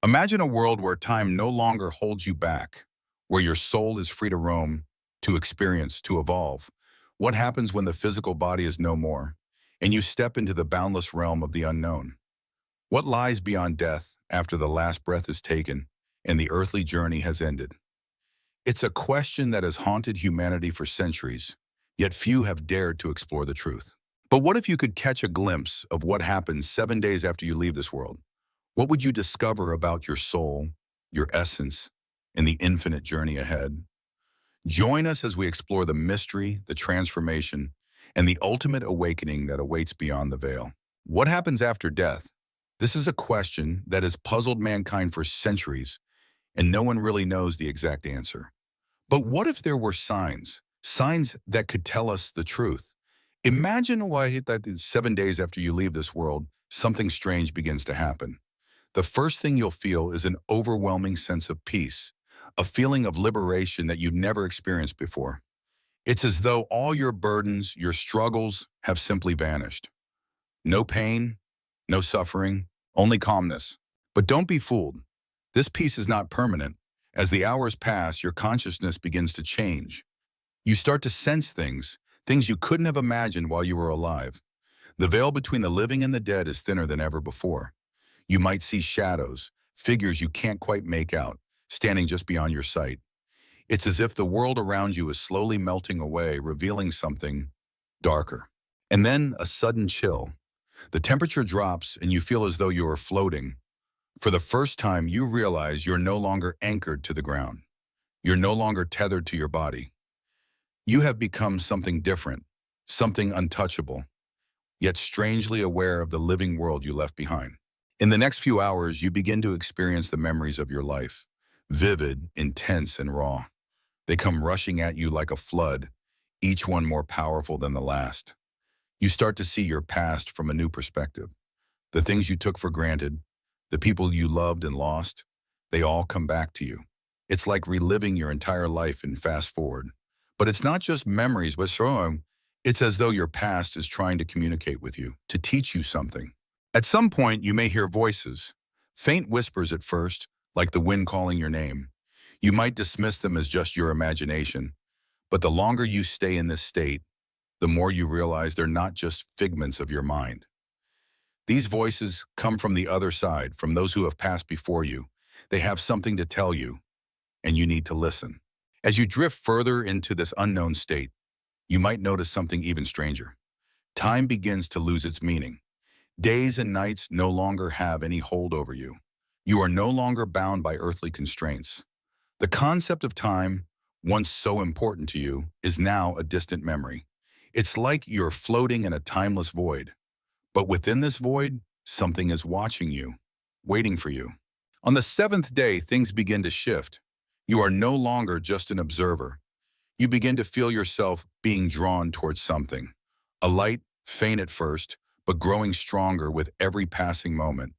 Imagine a world where time no longer holds you back, where your soul is free to roam, to experience, to evolve. What happens when the physical body is no more, and you step into the boundless realm of the unknown? What lies beyond death after the last breath is taken and the earthly journey has ended? It's a question that has haunted humanity for centuries, yet few have dared to explore the truth. But what if you could catch a glimpse of what happens 7 days after you leave this world? What would you discover about your soul, your essence, and the infinite journey ahead? Join us as we explore the mystery, the transformation, and the ultimate awakening that awaits beyond the veil. What happens after death? This is a question that has puzzled mankind for centuries, and no one really knows the exact answer. But what if there were signs that could tell us the truth? Imagine why that 7 days after you leave this world, something strange begins to happen. The first thing you'll feel is an overwhelming sense of peace, a feeling of liberation that you've never experienced before. It's as though all your burdens, your struggles have simply vanished. No pain, no suffering, only calmness. But don't be fooled. This peace is not permanent. As the hours pass, your consciousness begins to change. You start to sense things you couldn't have imagined while you were alive. The veil between the living and the dead is thinner than ever before. You might see shadows, figures you can't quite make out, standing just beyond your sight. It's as if the world around you is slowly melting away, revealing something darker. And then a sudden chill. The temperature drops and you feel as though you are floating. For the first time, you realize you're no longer anchored to the ground. You're no longer tethered to your body. You have become something different, something untouchable, yet strangely aware of the living world you left behind. In the next few hours, you begin to experience the memories of your life, vivid, intense, and raw. They come rushing at you like a flood, each one more powerful than the last. You start to see your past from a new perspective. The things you took for granted, the people you loved and lost, they all come back to you. It's like reliving your entire life in fast forward. But it's not just memories, but it's as though your past is trying to communicate with you, to teach you something. At some point, you may hear voices, faint whispers at first, like the wind calling your name. You might dismiss them as just your imagination, but the longer you stay in this state, the more you realize they're not just figments of your mind. These voices come from the other side, from those who have passed before you. They have something to tell you, and you need to listen. As you drift further into this unknown state, you might notice something even stranger. Time begins to lose its meaning. Days and nights no longer have any hold over you. You are no longer bound by earthly constraints. The concept of time, once so important to you, is now a distant memory. It's like you're floating in a timeless void. But within this void, something is watching you, waiting for you. On the seventh day, things begin to shift. You are no longer just an observer. You begin to feel yourself being drawn towards something. A light, faint at first, but growing stronger with every passing moment.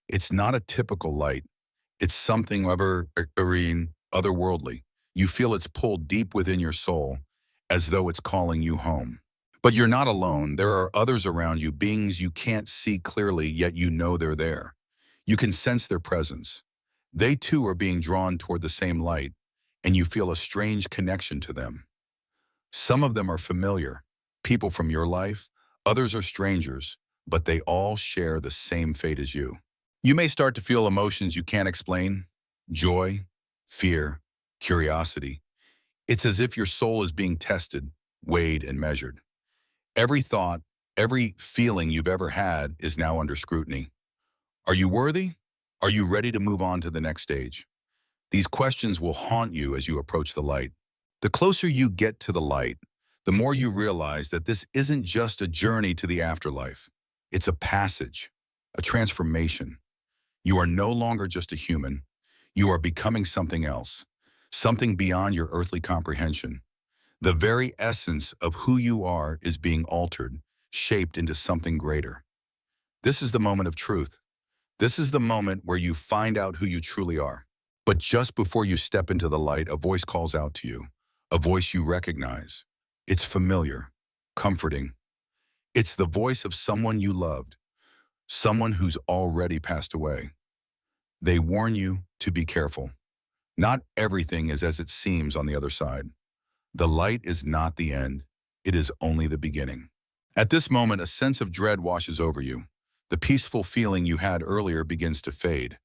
It's not a typical light. It's something otherworldly. You feel its pull deep within your soul, as though it's calling you home. But you're not alone. There are others around you, beings you can't see clearly, yet you know they're there. You can sense their presence. They too are being drawn toward the same light, and you feel a strange connection to them. Some of them are familiar, people from your life. Others are strangers, but they all share the same fate as you. You may start to feel emotions you can't explain: joy, fear, curiosity. It's as if your soul is being tested, weighed, and measured. Every thought, every feeling you've ever had is now under scrutiny. Are you worthy? Are you ready to move on to the next stage? These questions will haunt you as you approach the light. The closer you get to the light, the more you realize that this isn't just a journey to the afterlife. It's a passage, a transformation. You are no longer just a human. You are becoming something else, something beyond your earthly comprehension. The very essence of who you are is being altered, shaped into something greater. This is the moment of truth. This is the moment where you find out who you truly are. But just before you step into the light, a voice calls out to you, a voice you recognize. It's familiar, comforting. It's the voice of someone you loved, someone who's already passed away. They warn you to be careful. Not everything is as it seems on the other side. The light is not the end. It is only the beginning. At this moment, a sense of dread washes over you. The peaceful feeling you had earlier begins to fade.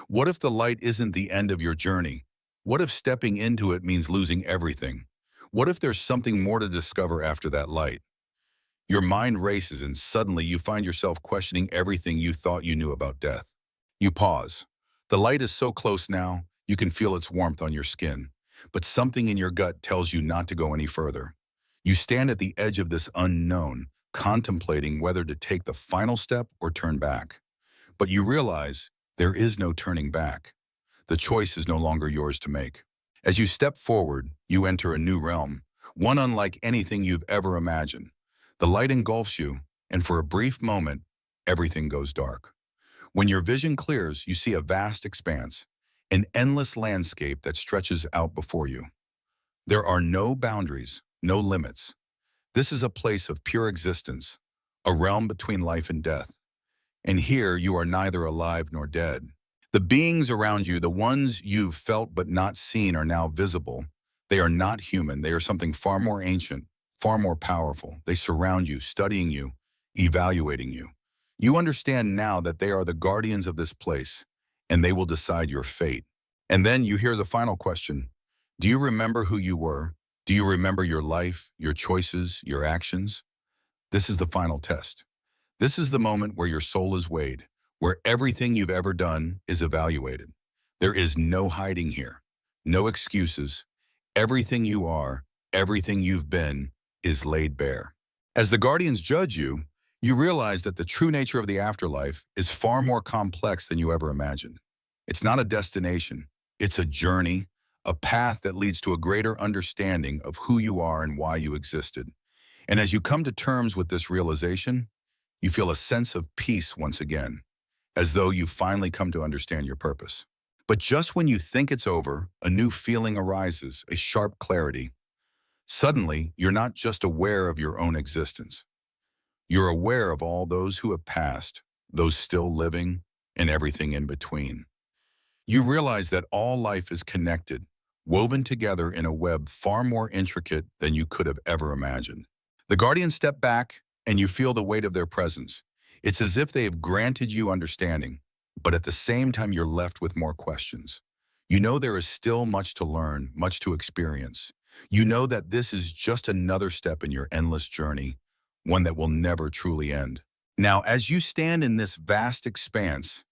What if the light isn't the end of your journey? What if stepping into it means losing everything? What if there's something more to discover after that light? Your mind races and suddenly you find yourself questioning everything you thought you knew about death. You pause. The light is so close now, you can feel its warmth on your skin, but something in your gut tells you not to go any further. You stand at the edge of this unknown, contemplating whether to take the final step or turn back. But you realize there is no turning back. The choice is no longer yours to make. As you step forward, you enter a new realm, one unlike anything you've ever imagined. The light engulfs you, and for a brief moment, everything goes dark. When your vision clears, you see a vast expanse, an endless landscape that stretches out before you. There are no boundaries, no limits. This is a place of pure existence, a realm between life and death. And here you are neither alive nor dead. The beings around you, the ones you've felt but not seen, are now visible. They are not human. They are something far more ancient, far more powerful. They surround you, studying you, evaluating you. You understand now that they are the guardians of this place, and they will decide your fate. And then you hear the final question. Do you remember who you were? Do you remember your life, your choices, your actions? This is the final test. This is the moment where your soul is weighed, where everything you've ever done is evaluated. There is no hiding here, no excuses. Everything you are, everything you've been, is laid bare. As the guardians judge you, you realize that the true nature of the afterlife is far more complex than you ever imagined. It's not a destination, it's a journey, a path that leads to a greater understanding of who you are and why you existed. And as you come to terms with this realization, you feel a sense of peace once again, as though you've finally come to understand your purpose. But just when you think it's over, a new feeling arises, a sharp clarity. Suddenly, you're not just aware of your own existence. You're aware of all those who have passed, those still living, and everything in between. You realize that all life is connected, woven together in a web far more intricate than you could have ever imagined. The guardians step back, and you feel the weight of their presence. It's as if they have granted you understanding, but at the same time you're left with more questions. You know there is still much to learn, much to experience. You know that this is just another step in your endless journey, one that will never truly end. Now, as you stand in this vast expanse,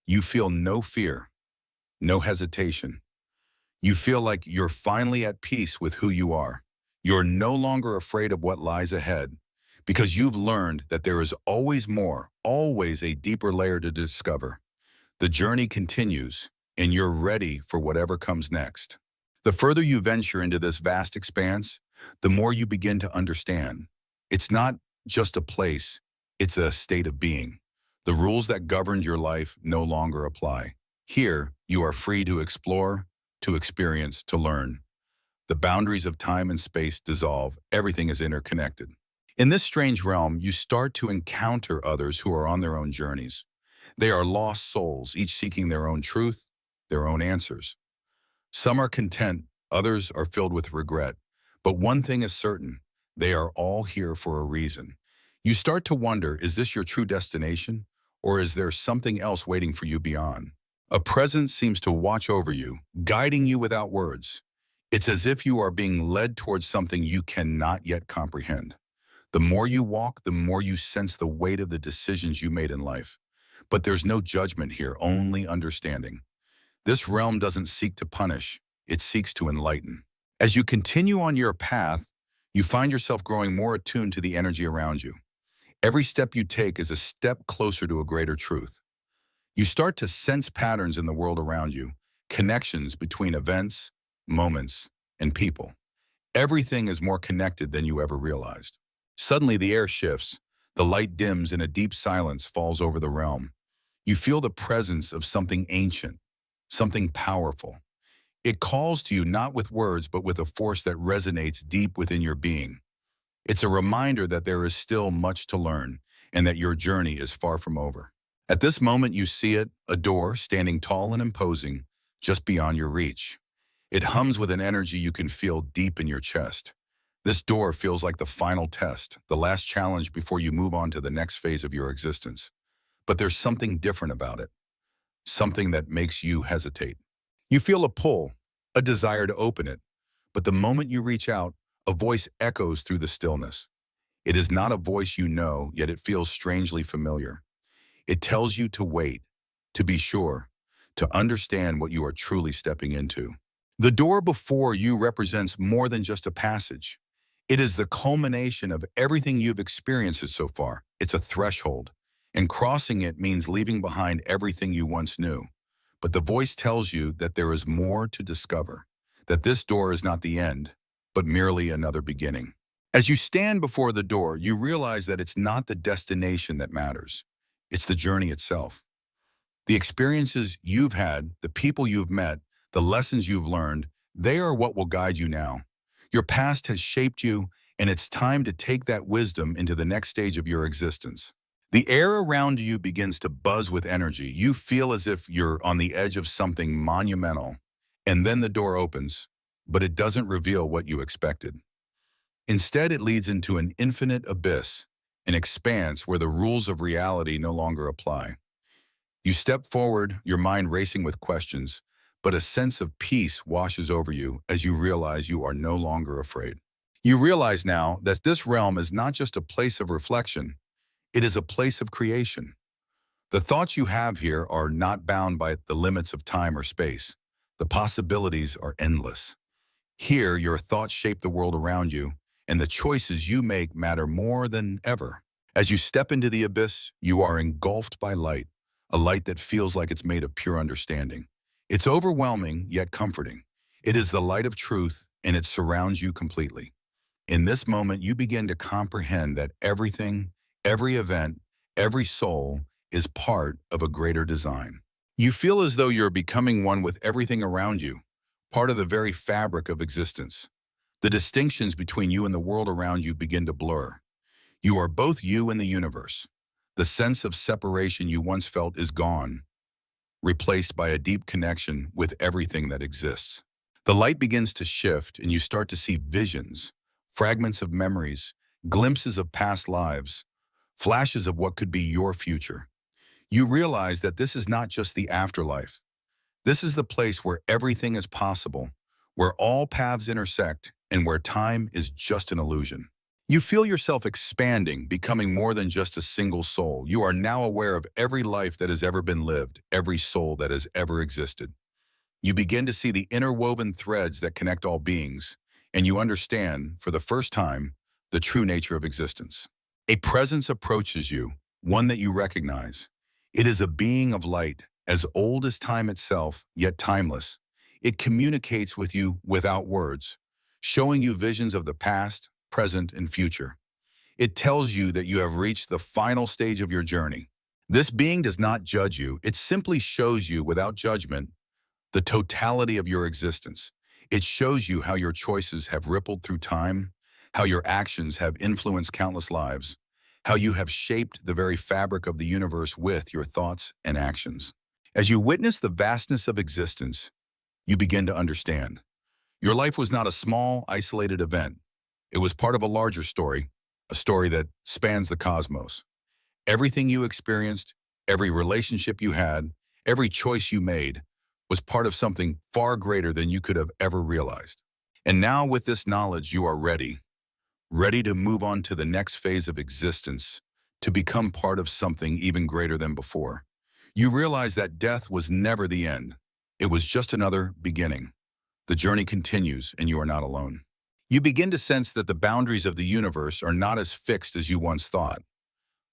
you feel no fear, no hesitation. You feel like you're finally at peace with who you are. You're no longer afraid of what lies ahead, because you've learned that there is always more, always a deeper layer to discover. The journey continues, and you're ready for whatever comes next. The further you venture into this vast expanse, the more you begin to understand. It's not just a place, it's a state of being. The rules that governed your life no longer apply. Here, you are free to explore, to experience, to learn. The boundaries of time and space dissolve. Everything is interconnected. In this strange realm, you start to encounter others who are on their own journeys. They are lost souls, each seeking their own truth, their own answers. Some are content, others are filled with regret. But one thing is certain, they are all here for a reason. You start to wonder, is this your true destination, or is there something else waiting for you beyond? A presence seems to watch over you, guiding you without words. It's as if you are being led towards something you cannot yet comprehend. The more you walk, the more you sense the weight of the decisions you made in life. But there's no judgment here, only understanding. This realm doesn't seek to punish, it seeks to enlighten. As you continue on your path, you find yourself growing more attuned to the energy around you. Every step you take is a step closer to a greater truth. You start to sense patterns in the world around you, connections between events, moments, and people. Everything is more connected than you ever realized. Suddenly the air shifts, the light dims, and a deep silence falls over the realm. You feel the presence of something ancient, something powerful. It calls to you not with words, but with a force that resonates deep within your being. It's a reminder that there is still much to learn and that your journey is far from over. At this moment, you see it, a door standing tall and imposing, just beyond your reach. It hums with an energy you can feel deep in your chest. This door feels like the final test, the last challenge before you move on to the next phase of your existence. But there's something different about it, something that makes you hesitate. You feel a pull, a desire to open it, but the moment you reach out, a voice echoes through the stillness. It is not a voice you know, yet it feels strangely familiar. It tells you to wait, to be sure, to understand what you are truly stepping into. The door before you represents more than just a passage. It is the culmination of everything you've experienced so far. It's a threshold, and crossing it means leaving behind everything you once knew. But the voice tells you that there is more to discover, that this door is not the end, but merely another beginning. As you stand before the door, you realize that it's not the destination that matters. It's the journey itself. The experiences you've had, the people you've met, the lessons you've learned, they are what will guide you now. Your past has shaped you, and it's time to take that wisdom into the next stage of your existence. The air around you begins to buzz with energy. You feel as if you're on the edge of something monumental. And then the door opens, but it doesn't reveal what you expected. Instead, it leads into an infinite abyss, an expanse where the rules of reality no longer apply. You step forward, your mind racing with questions, but a sense of peace washes over you as you realize you are no longer afraid. You realize now that this realm is not just a place of reflection, it is a place of creation. The thoughts you have here are not bound by the limits of time or space. The possibilities are endless. Here, your thoughts shape the world around you, and the choices you make matter more than ever. As you step into the abyss, you are engulfed by light, a light that feels like it's made of pure understanding. It's overwhelming, yet comforting. It is the light of truth, and it surrounds you completely. In this moment, you begin to comprehend that everything, every event, every soul is part of a greater design. You feel as though you're becoming one with everything around you, part of the very fabric of existence. The distinctions between you and the world around you begin to blur. You are both you and the universe. The sense of separation you once felt is gone, replaced by a deep connection with everything that exists. The light begins to shift, and you start to see visions, fragments of memories, glimpses of past lives, flashes of what could be your future. You realize that this is not just the afterlife. This is the place where everything is possible, where all paths intersect, and where time is just an illusion. You feel yourself expanding, becoming more than just a single soul. You are now aware of every life that has ever been lived, every soul that has ever existed. You begin to see the interwoven threads that connect all beings, and you understand, for the first time, the true nature of existence. A presence approaches you, one that you recognize. It is a being of light, as old as time itself, yet timeless. It communicates with you without words, showing you visions of the past, present, and future. It tells you that you have reached the final stage of your journey. This being does not judge you. It simply shows you, without judgment, the totality of your existence. It shows you how your choices have rippled through time, how your actions have influenced countless lives, how you have shaped the very fabric of the universe with your thoughts and actions. As you witness the vastness of existence, you begin to understand. Your life was not a small, isolated event. It was part of a larger story, a story that spans the cosmos. Everything you experienced, every relationship you had, every choice you made was part of something far greater than you could have ever realized. And now with this knowledge, you are ready to move on to the next phase of existence, to become part of something even greater than before. You realize that death was never the end. It was just another beginning. The journey continues, and you are not alone. You begin to sense that the boundaries of the universe are not as fixed as you once thought.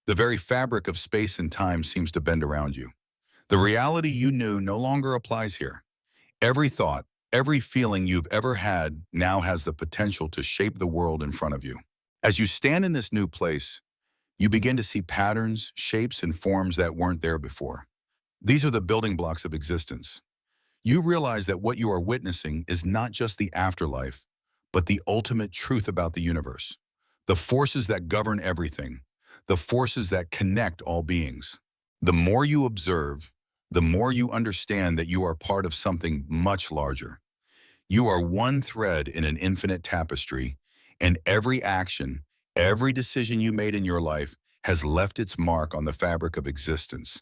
The very fabric of space and time seems to bend around you. The reality you knew no longer applies here. Every thought, every feeling you've ever had now has the potential to shape the world in front of you. As you stand in this new place, you begin to see patterns, shapes, and forms that weren't there before. These are the building blocks of existence. You realize that what you are witnessing is not just the afterlife, but the ultimate truth about the universe. The forces that govern everything, the forces that connect all beings. The more you observe, the more you understand that you are part of something much larger. You are one thread in an infinite tapestry, and every action, every decision you made in your life has left its mark on the fabric of existence.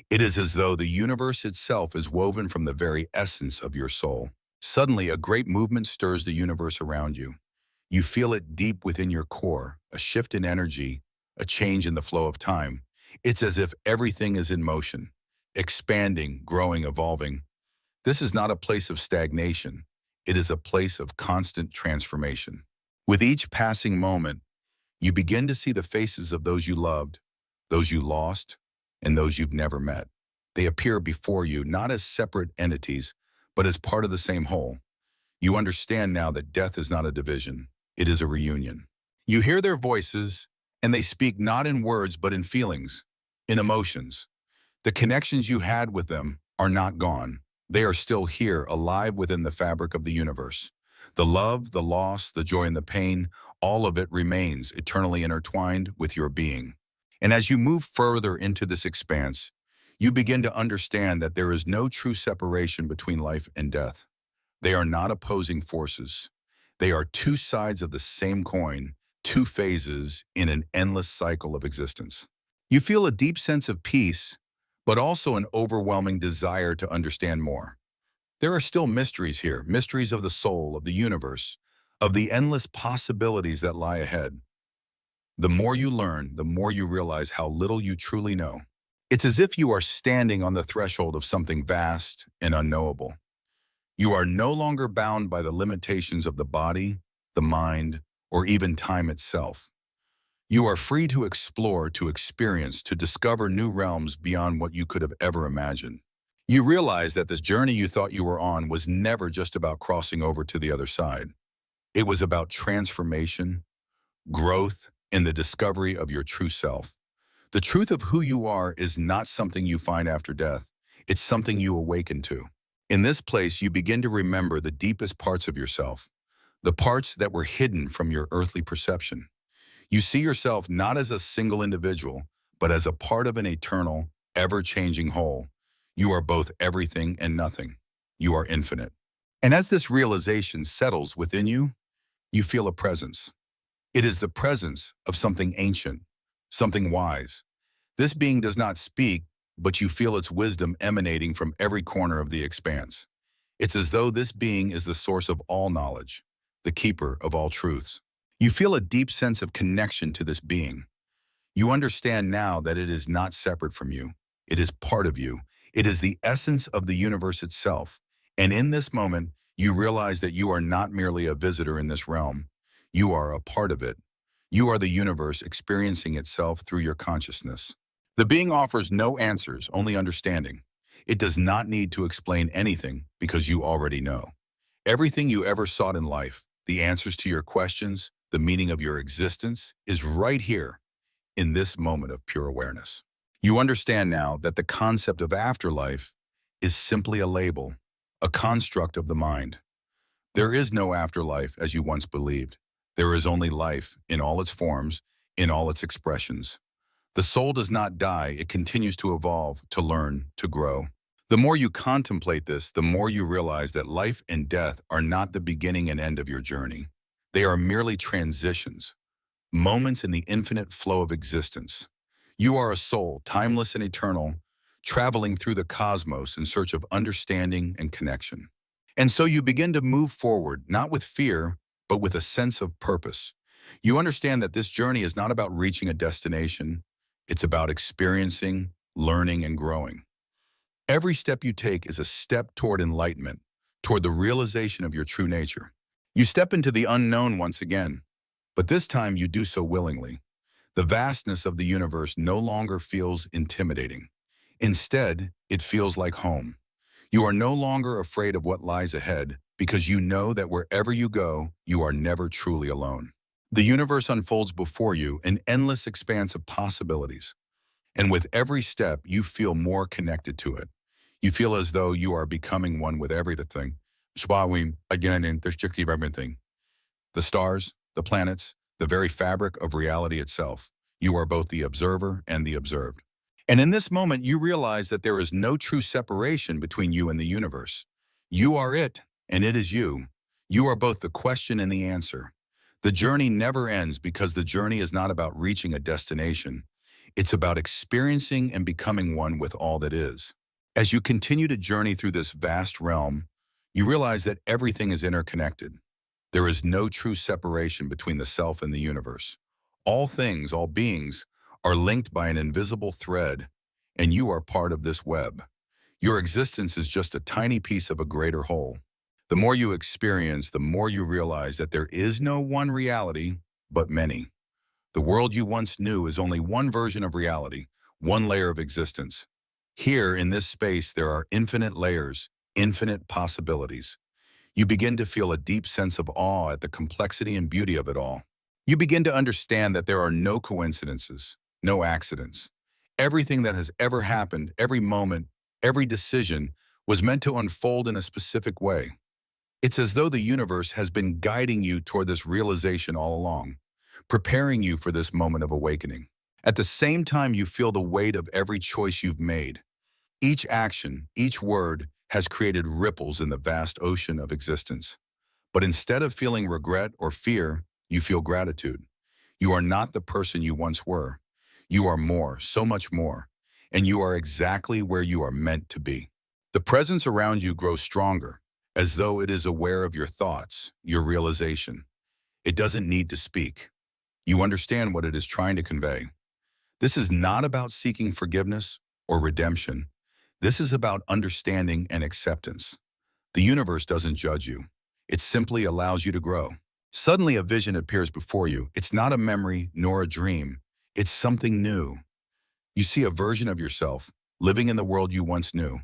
It is as though the universe itself is woven from the very essence of your soul. Suddenly, a great movement stirs the universe around you. You feel it deep within your core, a shift in energy, a change in the flow of time. It's as if everything is in motion, expanding, growing, evolving. This is not a place of stagnation. It is a place of constant transformation. With each passing moment, you begin to see the faces of those you loved, those you lost, and those you've never met. They appear before you not as separate entities, but as part of the same whole. You understand now that death is not a division, it is a reunion. You hear their voices, and they speak not in words but in feelings, in emotions. The connections you had with them are not gone. They are still here, alive within the fabric of the universe. The love, the loss, the joy and the pain, all of it remains eternally intertwined with your being. And as you move further into this expanse, you begin to understand that there is no true separation between life and death. They are not opposing forces. They are two sides of the same coin, two phases in an endless cycle of existence. You feel a deep sense of peace, but also an overwhelming desire to understand more. There are still mysteries here, mysteries of the soul, of the universe, of the endless possibilities that lie ahead. The more you learn, the more you realize how little you truly know. It's as if you are standing on the threshold of something vast and unknowable. You are no longer bound by the limitations of the body, the mind, or even time itself. You are free to explore, to experience, to discover new realms beyond what you could have ever imagined. You realize that this journey you thought you were on was never just about crossing over to the other side. It was about transformation, growth, and the discovery of your true self. The truth of who you are is not something you find after death. It's something you awaken to. In this place, you begin to remember the deepest parts of yourself, the parts that were hidden from your earthly perception. You see yourself not as a single individual, but as a part of an eternal, ever-changing whole. You are both everything and nothing. You are infinite. And as this realization settles within you, you feel a presence. It is the presence of something ancient, something wise. This being does not speak, but you feel its wisdom emanating from every corner of the expanse. It's as though this being is the source of all knowledge, the keeper of all truths. You feel a deep sense of connection to this being. You understand now that it is not separate from you. It is part of you. It is the essence of the universe itself. And in this moment, you realize that you are not merely a visitor in this realm. You are a part of it. You are the universe experiencing itself through your consciousness. The being offers no answers, only understanding. It does not need to explain anything because you already know. Everything you ever sought in life, the answers to your questions, the meaning of your existence, is right here in this moment of pure awareness. You understand now that the concept of afterlife is simply a label, a construct of the mind. There is no afterlife as you once believed. There is only life in all its forms, in all its expressions. The soul does not die, it continues to evolve, to learn, to grow. The more you contemplate this, the more you realize that life and death are not the beginning and end of your journey. They are merely transitions, moments in the infinite flow of existence. You are a soul, timeless and eternal, traveling through the cosmos in search of understanding and connection. And so you begin to move forward, not with fear, but with a sense of purpose. You understand that this journey is not about reaching a destination. It's about experiencing, learning, and growing. Every step you take is a step toward enlightenment, toward the realization of your true nature. You step into the unknown once again, but this time you do so willingly. The vastness of the universe no longer feels intimidating. Instead, it feels like home. You are no longer afraid of what lies ahead because you know that wherever you go, you are never truly alone. The universe unfolds before you, an endless expanse of possibilities. And with every step, you feel more connected to it. You feel as though you are becoming one with everything. Swallowing again in the everything. The stars, the planets, the very fabric of reality itself. You are both the observer and the observed. And in this moment, you realize that there is no true separation between you and the universe. You are it, and it is you. You are both the question and the answer. The journey never ends because the journey is not about reaching a destination. It's about experiencing and becoming one with all that is. As you continue to journey through this vast realm, you realize that everything is interconnected. There is no true separation between the self and the universe. All things, all beings, are linked by an invisible thread, and you are part of this web. Your existence is just a tiny piece of a greater whole. The more you experience, the more you realize that there is no one reality, but many. The world you once knew is only one version of reality, one layer of existence. Here, in this space, there are infinite layers, infinite possibilities. You begin to feel a deep sense of awe at the complexity and beauty of it all. You begin to understand that there are no coincidences, no accidents. Everything that has ever happened, every moment, every decision, was meant to unfold in a specific way. It's as though the universe has been guiding you toward this realization all along, preparing you for this moment of awakening. At the same time, you feel the weight of every choice you've made. Each action, each word, has created ripples in the vast ocean of existence. But instead of feeling regret or fear, you feel gratitude. You are not the person you once were. You are more, so much more, and you are exactly where you are meant to be. The presence around you grows stronger, as though it is aware of your thoughts, your realization. It doesn't need to speak. You understand what it is trying to convey. This is not about seeking forgiveness or redemption. This is about understanding and acceptance. The universe doesn't judge you. It simply allows you to grow. Suddenly a vision appears before you. It's not a memory nor a dream. It's something new. You see a version of yourself living in the world you once knew.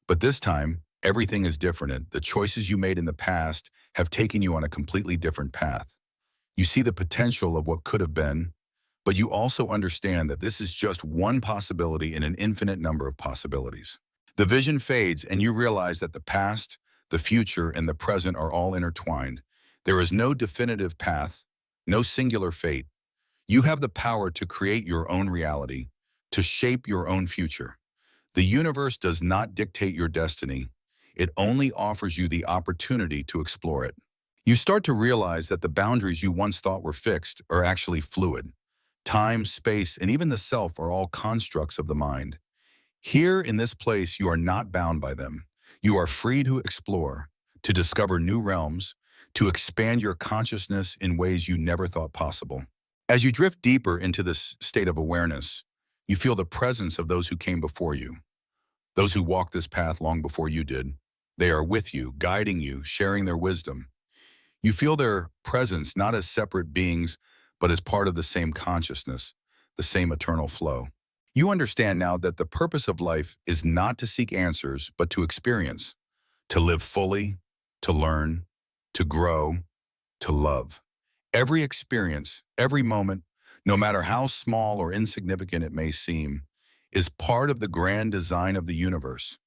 But this time, everything is different. The choices you made in the past have taken you on a completely different path. You see the potential of what could have been, but you also understand that this is just one possibility in an infinite number of possibilities. The vision fades and you realize that the past, the future, and the present are all intertwined. There is no definitive path, no singular fate. You have the power to create your own reality, to shape your own future. The universe does not dictate your destiny. It only offers you the opportunity to explore it. You start to realize that the boundaries you once thought were fixed are actually fluid. Time, space, and even the self are all constructs of the mind. Here in this place, you are not bound by them. You are free to explore, to discover new realms, to expand your consciousness in ways you never thought possible. As you drift deeper into this state of awareness, you feel the presence of those who came before you, those who walked this path long before you did. They are with you, guiding you, sharing their wisdom. You feel their presence not as separate beings, but as part of the same consciousness, the same eternal flow. You understand now that the purpose of life is not to seek answers, but to experience, to live fully, to learn, to grow, to love. Every experience, every moment, no matter how small or insignificant it may seem, is part of the grand design of the universe.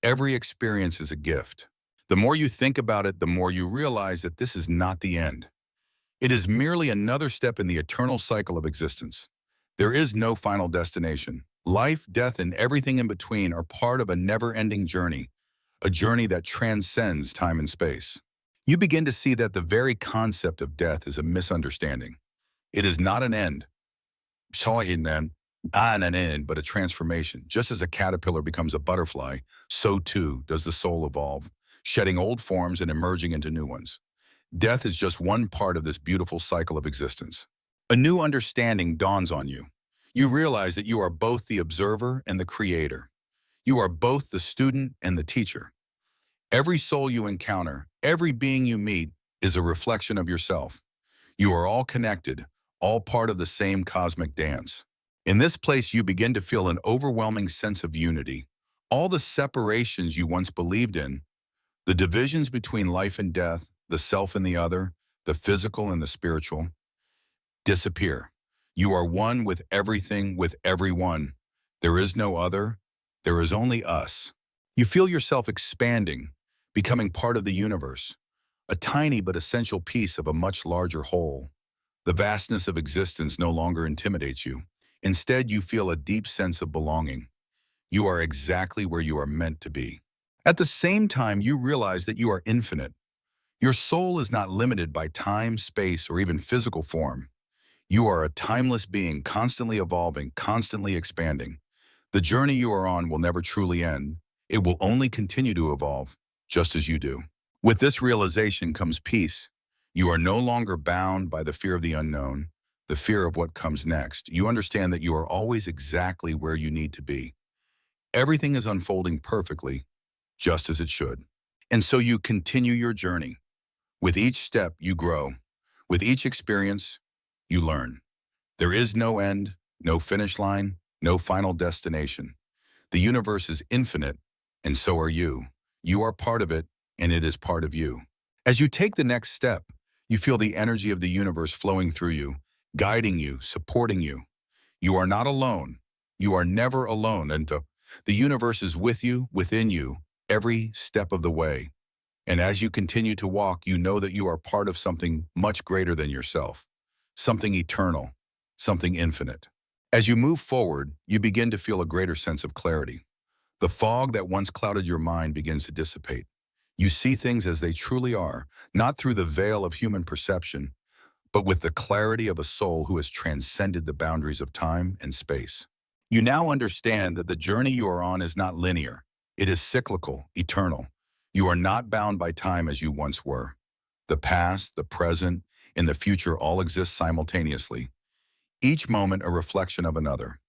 Every experience is a gift. The more you think about it, the more you realize that this is not the end. It is merely another step in the eternal cycle of existence. There is no final destination. Life, death, and everything in between are part of a never-ending journey, a journey that transcends time and space. You begin to see that the very concept of death is a misunderstanding. It is not an end. Not an end, but a transformation. Just as a caterpillar becomes a butterfly, so too does the soul evolve, shedding old forms and emerging into new ones. Death is just one part of this beautiful cycle of existence. A new understanding dawns on you. You realize that you are both the observer and the creator. You are both the student and the teacher. Every soul you encounter, every being you meet, is a reflection of yourself. You are all connected, all part of the same cosmic dance. In this place, you begin to feel an overwhelming sense of unity. All the separations you once believed in, the divisions between life and death, the self and the other, the physical and the spiritual, disappear. You are one with everything, with everyone. There is no other. There is only us. You feel yourself expanding, becoming part of the universe, a tiny but essential piece of a much larger whole. The vastness of existence no longer intimidates you. Instead, you feel a deep sense of belonging. You are exactly where you are meant to be. At the same time, you realize that you are infinite. Your soul is not limited by time, space, or even physical form. You are a timeless being, constantly evolving, constantly expanding. The journey you are on will never truly end. It will only continue to evolve, just as you do. With this realization comes peace. You are no longer bound by the fear of the unknown, the fear of what comes next. You understand that you are always exactly where you need to be. Everything is unfolding perfectly, just as it should. And so you continue your journey. With each step, you grow. With each experience, you learn. There is no end, no finish line, no final destination. The universe is infinite, and so are you. You are part of it, and it is part of you. As you take the next step, you feel the energy of the universe flowing through you, guiding you, supporting you. You are not alone. You are never alone, and the universe is with you, within you, every step of the way. And as you continue to walk, you know that you are part of something much greater than yourself, something eternal, something infinite. As you move forward, you begin to feel a greater sense of clarity. The fog that once clouded your mind begins to dissipate. You see things as they truly are, not through the veil of human perception, but with the clarity of a soul who has transcended the boundaries of time and space. You now understand that the journey you are on is not linear. It is cyclical, eternal. You are not bound by time as you once were. The past, the present, and the future all exist simultaneously, each moment a reflection of another.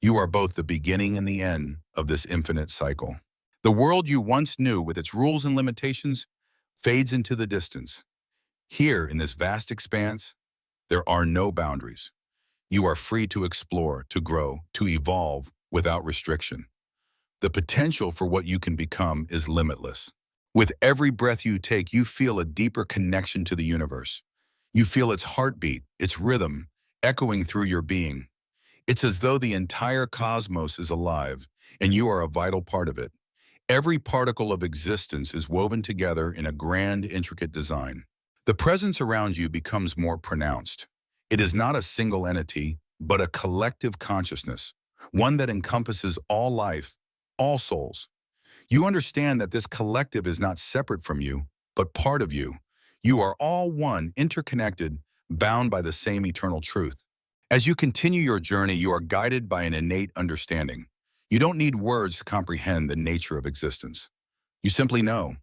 You are both the beginning and the end of this infinite cycle. The world you once knew with its rules and limitations fades into the distance. Here, in this vast expanse, there are no boundaries. You are free to explore, to grow, to evolve without restriction. The potential for what you can become is limitless. With every breath you take, you feel a deeper connection to the universe. You feel its heartbeat, its rhythm, echoing through your being. It's as though the entire cosmos is alive, and you are a vital part of it. Every particle of existence is woven together in a grand, intricate design. The presence around you becomes more pronounced. It is not a single entity, but a collective consciousness, one that encompasses all life, all souls. You understand that this collective is not separate from you, but part of you. You are all one, interconnected, bound by the same eternal truth. As you continue your journey, you are guided by an innate understanding. You don't need words to comprehend the nature of existence. You simply know.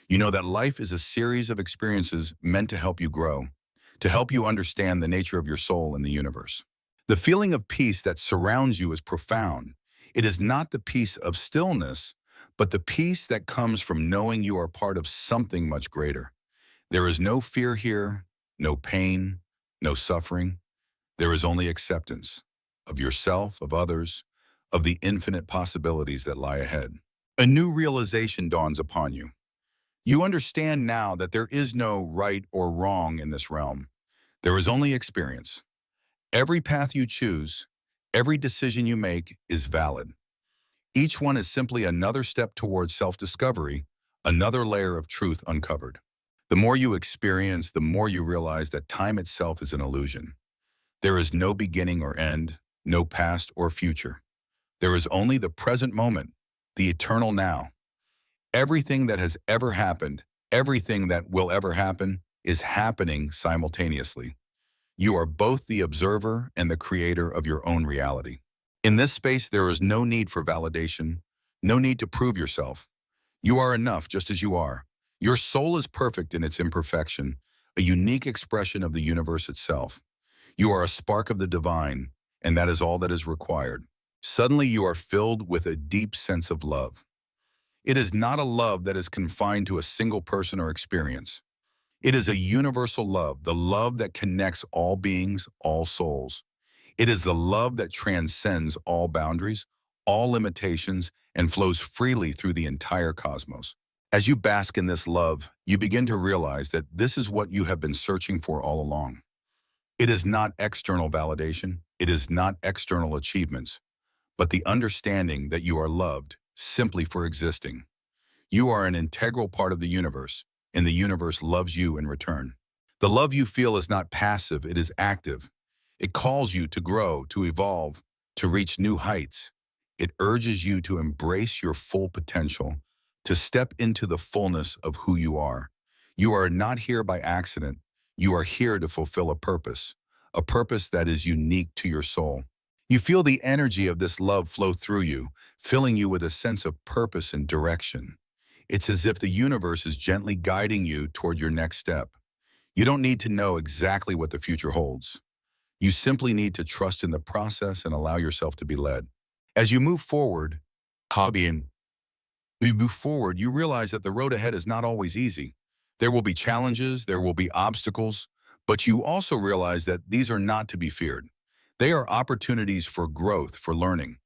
You know that life is a series of experiences meant to help you grow, to help you understand the nature of your soul and the universe. The feeling of peace that surrounds you is profound. It is not the peace of stillness, but the peace that comes from knowing you are part of something much greater. There is no fear here, no pain, no suffering. There is only acceptance of yourself, of others, of the infinite possibilities that lie ahead. A new realization dawns upon you. You understand now that there is no right or wrong in this realm. There is only experience. Every path you choose, every decision you make is valid. Each one is simply another step towards self-discovery, another layer of truth uncovered. The more you experience, the more you realize that time itself is an illusion. There is no beginning or end, no past or future. There is only the present moment, the eternal now. Everything that has ever happened, everything that will ever happen, is happening simultaneously. You are both the observer and the creator of your own reality. In this space, there is no need for validation, no need to prove yourself. You are enough just as you are. Your soul is perfect in its imperfection, a unique expression of the universe itself. You are a spark of the divine, and that is all that is required. Suddenly you are filled with a deep sense of love. It is not a love that is confined to a single person or experience. It is a universal love, the love that connects all beings, all souls. It is the love that transcends all boundaries, all limitations, and flows freely through the entire cosmos. As you bask in this love, you begin to realize that this is what you have been searching for all along. It is not external validation, it is not external achievements, but the understanding that you are loved simply for existing. You are an integral part of the universe, and the universe loves you in return. The love you feel is not passive, it is active. It calls you to grow, to evolve, to reach new heights. It urges you to embrace your full potential, to step into the fullness of who you are. You are not here by accident. You are here to fulfill a purpose that is unique to your soul. You feel the energy of this love flow through you, filling you with a sense of purpose and direction. It's as if the universe is gently guiding you toward your next step. You don't need to know exactly what the future holds. You simply need to trust in the process and allow yourself to be led. As you move forward, hobbying, you realize that the road ahead is not always easy. There will be challenges, there will be obstacles, but you also realize that these are not to be feared. They are opportunities for growth, for learning.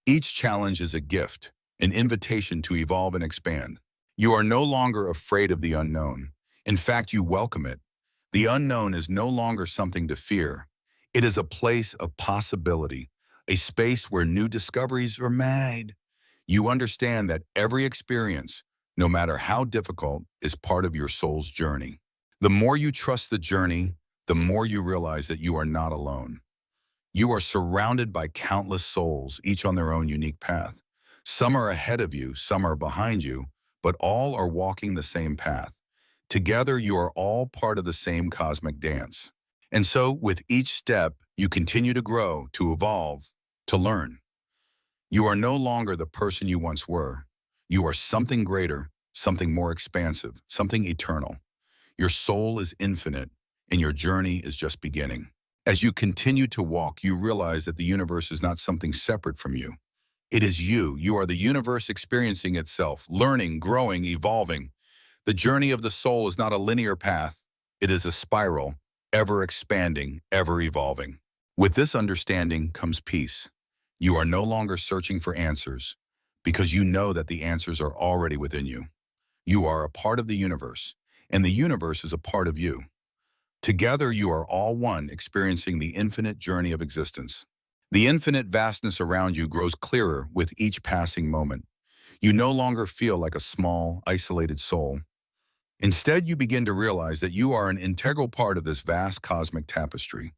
Each challenge is a gift, an invitation to evolve and expand. You are no longer afraid of the unknown. In fact, you welcome it. The unknown is no longer something to fear. It is a place of possibility, a space where new discoveries are made. You understand that every experience, no matter how difficult, is part of your soul's journey. The more you trust the journey, the more you realize that you are not alone. You are surrounded by countless souls, each on their own unique path. Some are ahead of you, some are behind you, but all are walking the same path. Together, you are all part of the same cosmic dance. And so, with each step, you continue to grow, to evolve, to learn. You are no longer the person you once were. You are something greater, something more expansive, something eternal. Your soul is infinite, and your journey is just beginning. As you continue to walk, you realize that the universe is not something separate from you. It is you. You are the universe experiencing itself, learning, growing, evolving. The journey of the soul is not a linear path. It is a spiral, ever expanding, ever evolving. With this understanding comes peace. You are no longer searching for answers because you know that the answers are already within you. You are a part of the universe, and the universe is a part of you. Together, you are all one, experiencing the infinite journey of existence. The infinite vastness around you grows clearer with each passing moment. You no longer feel like a small, isolated soul. Instead, you begin to realize that you are an integral part of this vast cosmic tapestry.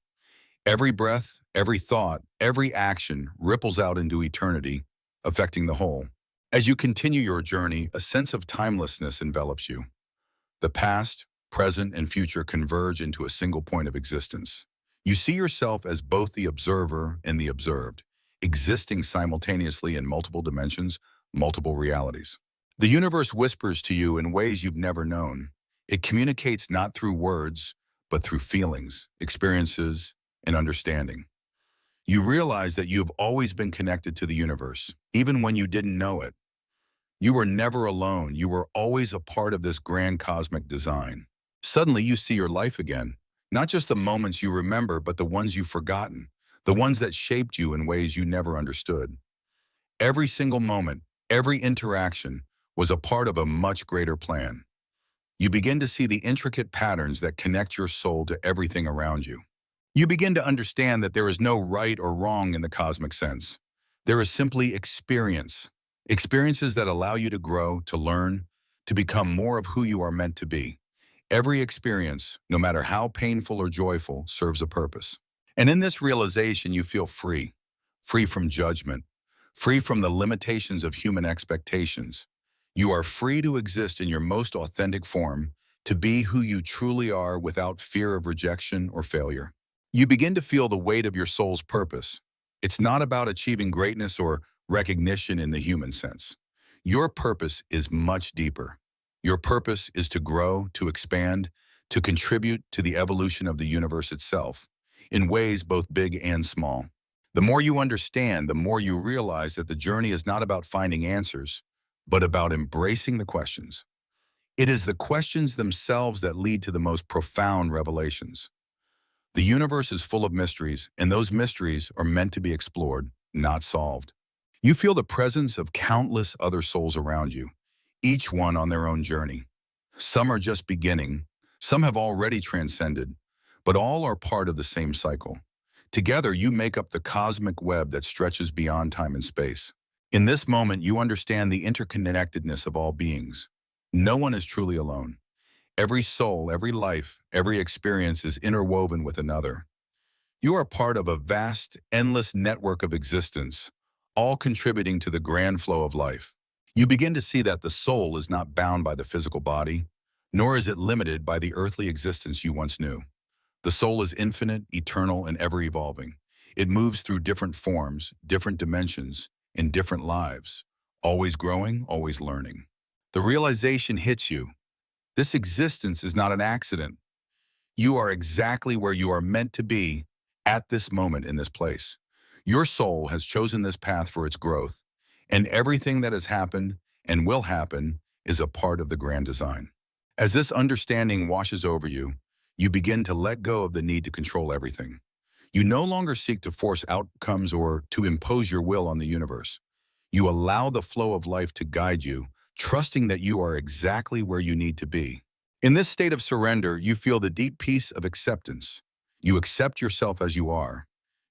Every breath, every thought, every action ripples out into eternity, affecting the whole. As you continue your journey, a sense of timelessness envelops you. The past, present, and future converge into a single point of existence. You see yourself as both the observer and the observed, existing simultaneously in multiple dimensions, multiple realities. The universe whispers to you in ways you've never known. It communicates not through words, but through feelings, experiences, and understanding. You realize that you have always been connected to the universe, even when you didn't know it. You were never alone. You were always a part of this grand cosmic design. Suddenly, you see your life again, not just the moments you remember, but the ones you've forgotten, the ones that shaped you in ways you never understood. Every single moment, every interaction was a part of a much greater plan. You begin to see the intricate patterns that connect your soul to everything around you. You begin to understand that there is no right or wrong in the cosmic sense. There is simply experience. Experiences that allow you to grow, to learn, to become more of who you are meant to be. Every experience, no matter how painful or joyful, serves a purpose. And in this realization, you feel free. Free from judgment. Free from the limitations of human expectations. You are free to exist in your most authentic form, to be who you truly are without fear of rejection or failure. You begin to feel the weight of your soul's purpose. It's not about achieving greatness or recognition in the human sense. Your purpose is much deeper. Your purpose is to grow, to expand, to contribute to the evolution of the universe itself, in ways both big and small. The more you understand, the more you realize that the journey is not about finding answers, but about embracing the questions. It is the questions themselves that lead to the most profound revelations. The universe is full of mysteries, and those mysteries are meant to be explored, not solved. You feel the presence of countless other souls around you, each one on their own journey. Some are just beginning, some have already transcended, but all are part of the same cycle. Together, you make up the cosmic web that stretches beyond time and space. In this moment, you understand the interconnectedness of all beings. No one is truly alone. Every soul, every life, every experience is interwoven with another. You are part of a vast, endless network of existence, all contributing to the grand flow of life. You begin to see that the soul is not bound by the physical body, nor is it limited by the earthly existence you once knew. The soul is infinite, eternal, and ever-evolving. It moves through different forms, different dimensions, in different lives, always growing, always learning. The realization hits you. This existence is not an accident. You are exactly where you are meant to be at this moment in this place. Your soul has chosen this path for its growth, and everything that has happened and will happen is a part of the grand design. As this understanding washes over you, you begin to let go of the need to control everything. You no longer seek to force outcomes or to impose your will on the universe. You allow the flow of life to guide you, trusting that you are exactly where you need to be. In this state of surrender, you feel the deep peace of acceptance. You accept yourself as you are.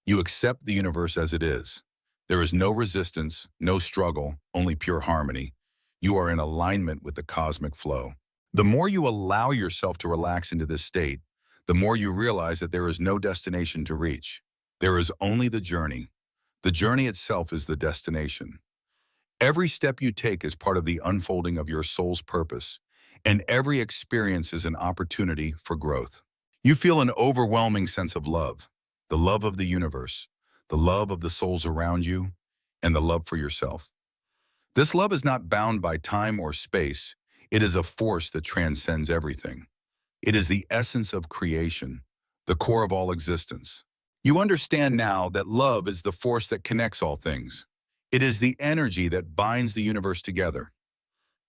You accept the universe as it is. There is no resistance, no struggle, only pure harmony. You are in alignment with the cosmic flow. The more you allow yourself to relax into this state, the more you realize that there is no destination to reach. There is only the journey. The journey itself is the destination. Every step you take is part of the unfolding of your soul's purpose, and every experience is an opportunity for growth. You feel an overwhelming sense of love, the love of the universe, the love of the souls around you, and the love for yourself. This love is not bound by time or space. It is a force that transcends everything. It is the essence of creation, the core of all existence. You understand now that love is the force that connects all things. It is the energy that binds the universe together.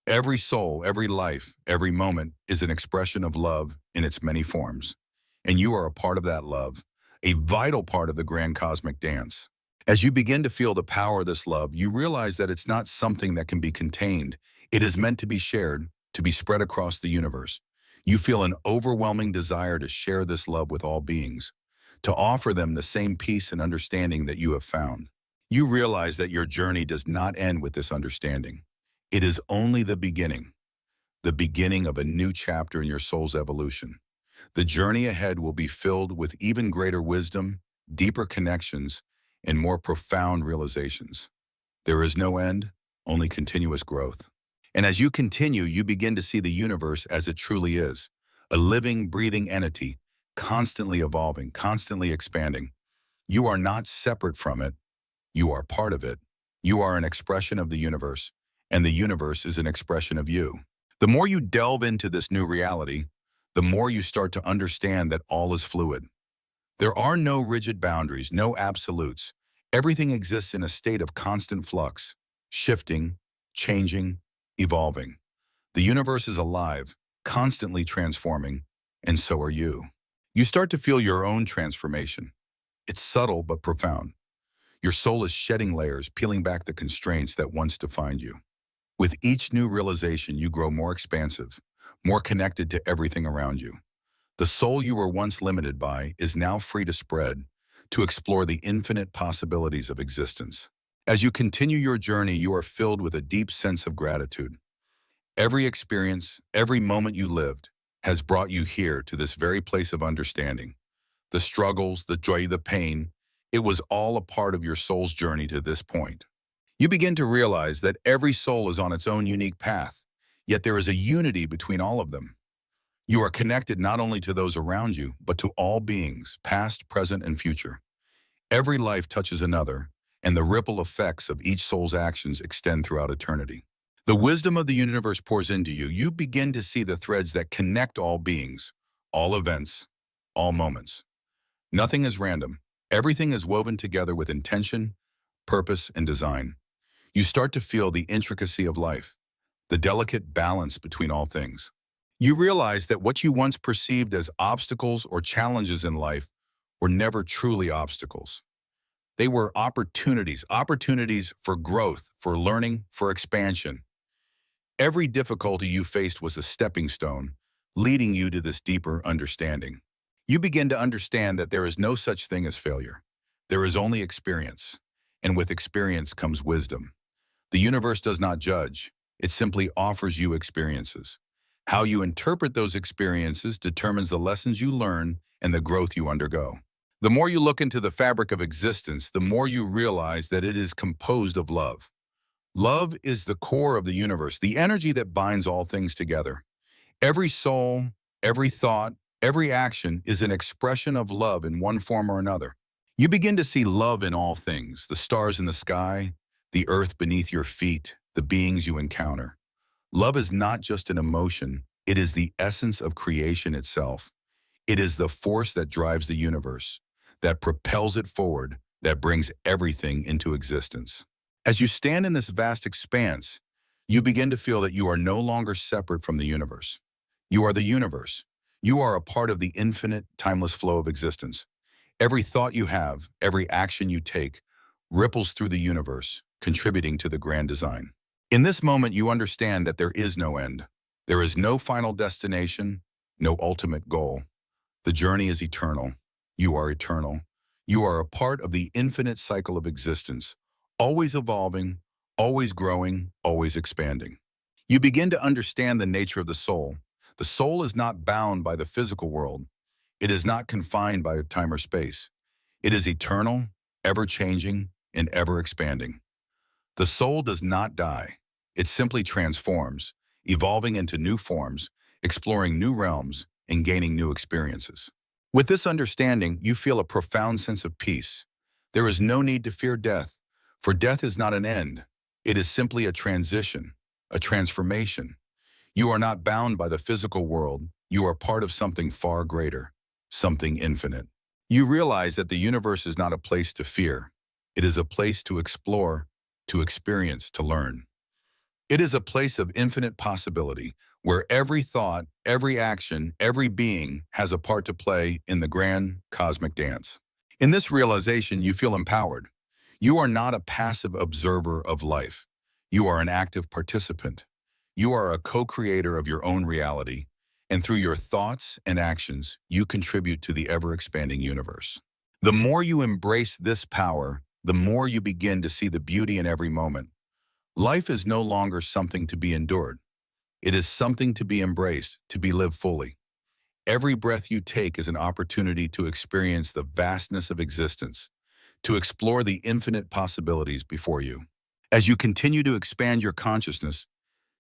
Every soul, every life, every moment is an expression of love in its many forms. And you are a part of that love, a vital part of the grand cosmic dance. As you begin to feel the power of this love, you realize that it's not something that can be contained. It is meant to be shared, to be spread across the universe. You feel an overwhelming desire to share this love with all beings, to offer them the same peace and understanding that you have found. You realize that your journey does not end with this understanding. It is only the beginning of a new chapter in your soul's evolution. The journey ahead will be filled with even greater wisdom, deeper connections, and more profound realizations. There is no end, only continuous growth. And as you continue, you begin to see the universe as it truly is, a living, breathing entity, constantly evolving, constantly expanding. You are not separate from it. You are part of it. You are an expression of the universe, and the universe is an expression of you. The more you delve into this new reality, the more you start to understand that all is fluid. There are no rigid boundaries, no absolutes. Everything exists in a state of constant flux, shifting, changing, evolving. The universe is alive, constantly transforming, and so are you. You start to feel your own transformation. It's subtle but profound. Your soul is shedding layers, peeling back the constraints that once defined you. With each new realization, you grow more expansive, more connected to everything around you. The soul you were once limited by is now free to spread, to explore the infinite possibilities of existence. As you continue your journey, you are filled with a deep sense of gratitude. Every experience, every moment you lived, has brought you here to this very place of understanding. The struggles, the joy, the pain, it was all a part of your soul's journey to this point. You begin to realize that every soul is on its own unique path, yet there is a unity between all of them. You are connected not only to those around you, but to all beings, past, present, and future. Every life touches another, and the ripple effects of each soul's actions extend throughout eternity. The wisdom of the universe pours into you. You begin to see the threads that connect all beings, all events, all moments. Nothing is random. Everything is woven together with intention, purpose, and design. You start to feel the intricacy of life, the delicate balance between all things. You realize that what you once perceived as obstacles or challenges in life were never truly obstacles. They were opportunities, opportunities for growth, for learning, for expansion. Every difficulty you faced was a stepping stone, leading you to this deeper understanding. You begin to understand that there is no such thing as failure. There is only experience, and with experience comes wisdom. The universe does not judge. It simply offers you experiences. How you interpret those experiences determines the lessons you learn and the growth you undergo. The more you look into the fabric of existence, the more you realize that it is composed of love. Love is the core of the universe, the energy that binds all things together. Every soul, every thought, every action is an expression of love in one form or another. You begin to see love in all things, the stars in the sky, the earth beneath your feet, the beings you encounter. Love is not just an emotion, it is the essence of creation itself. It is the force that drives the universe, that propels it forward, that brings everything into existence. As you stand in this vast expanse, you begin to feel that you are no longer separate from the universe. You are the universe. You are a part of the infinite, timeless flow of existence. Every thought you have, every action you take, ripples through the universe, contributing to the grand design. In this moment, you understand that there is no end. There is no final destination, no ultimate goal. The journey is eternal. You are eternal. You are a part of the infinite cycle of existence, always evolving, always growing, always expanding. You begin to understand the nature of the soul. The soul is not bound by the physical world. It is not confined by time or space. It is eternal, ever-changing, and ever-expanding. The soul does not die. It simply transforms, evolving into new forms, exploring new realms, and gaining new experiences. With this understanding, you feel a profound sense of peace. There is no need to fear death, for death is not an end. It is simply a transition, a transformation. You are not bound by the physical world. You are part of something far greater, something infinite. You realize that the universe is not a place to fear. It is a place to explore, to experience, to learn. It is a place of infinite possibility, where every thought, every action, every being has a part to play in the grand cosmic dance. In this realization, you feel empowered. You are not a passive observer of life. You are an active participant. You are a co-creator of your own reality, and through your thoughts and actions, you contribute to the ever-expanding universe. The more you embrace this power, the more you begin to see the beauty in every moment. Life is no longer something to be endured. It is something to be embraced, to be lived fully. Every breath you take is an opportunity to experience the vastness of existence, to explore the infinite possibilities before you. As you continue to expand your consciousness,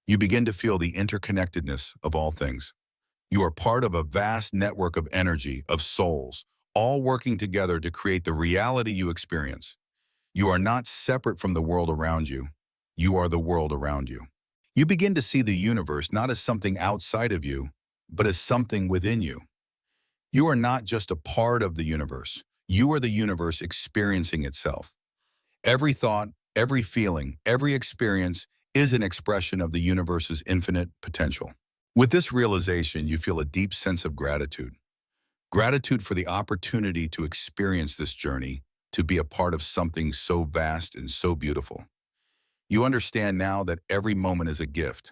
you begin to feel the interconnectedness of all things. You are part of a vast network of energy, of souls, all working together to create the reality you experience. You are not separate from the world around you. You are the world around you. You begin to see the universe not as something outside of you, but as something within you. You are not just a part of the universe. You are the universe experiencing itself. Every thought, every feeling, every experience is an expression of the universe's infinite potential. With this realization, you feel a deep sense of gratitude. Gratitude for the opportunity to experience this journey, to be a part of something so vast and so beautiful. You understand now that every moment is a gift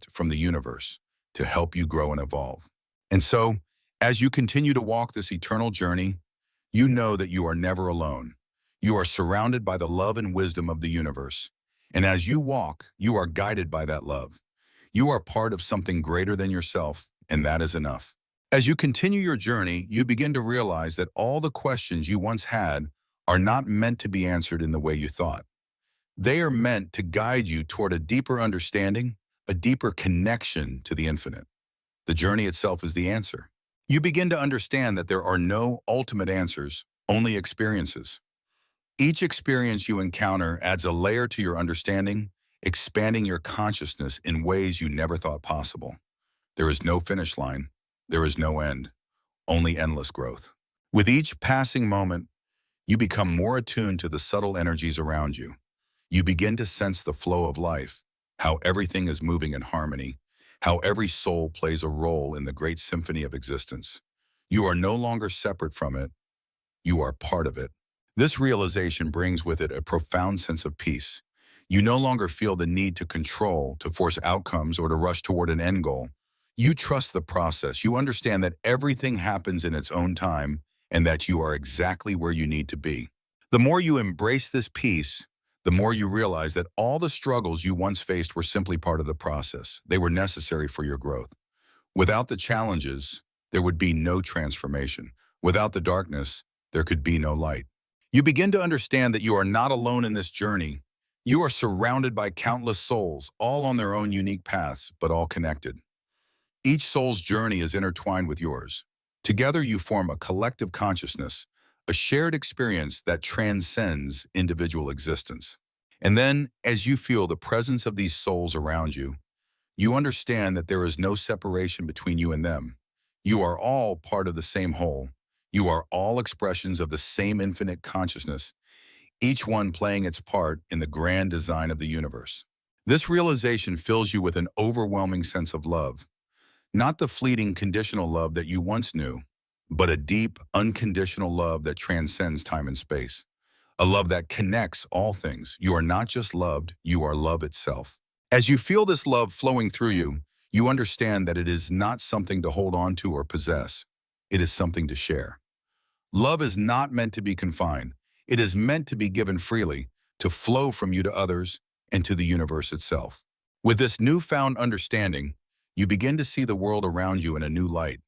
from the universe to help you grow and evolve. And so, as you continue to walk this eternal journey, you know that you are never alone. You are surrounded by the love and wisdom of the universe. And as you walk, you are guided by that love. You are part of something greater than yourself, and that is enough. As you continue your journey, you begin to realize that all the questions you once had are not meant to be answered in the way you thought. They are meant to guide you toward a deeper understanding, a deeper connection to the infinite. The journey itself is the answer. You begin to understand that there are no ultimate answers, only experiences. Each experience you encounter adds a layer to your understanding, expanding your consciousness in ways you never thought possible. There is no finish line. There is no end, only endless growth. With each passing moment, you become more attuned to the subtle energies around you. You begin to sense the flow of life, how everything is moving in harmony, how every soul plays a role in the great symphony of existence. You are no longer separate from it. You are part of it. This realization brings with it a profound sense of peace. You no longer feel the need to control, to force outcomes, or to rush toward an end goal. You trust the process. You understand that everything happens in its own time and that you are exactly where you need to be. The more you embrace this peace, the more you realize that all the struggles you once faced were simply part of the process. They were necessary for your growth. Without the challenges, there would be no transformation. Without the darkness, there could be no light. You begin to understand that you are not alone in this journey. You are surrounded by countless souls, all on their own unique paths, but all connected. Each soul's journey is intertwined with yours. Together you form a collective consciousness, a shared experience that transcends individual existence. And then, as you feel the presence of these souls around you, you understand that there is no separation between you and them. You are all part of the same whole. You are all expressions of the same infinite consciousness, each one playing its part in the grand design of the universe. This realization fills you with an overwhelming sense of love, not the fleeting conditional love that you once knew, but a deep, unconditional love that transcends time and space. A love that connects all things. You are not just loved, you are love itself. As you feel this love flowing through you, you understand that it is not something to hold on to or possess. It is something to share. Love is not meant to be confined. It is meant to be given freely, to flow from you to others and to the universe itself. With this newfound understanding, you begin to see the world around you in a new light.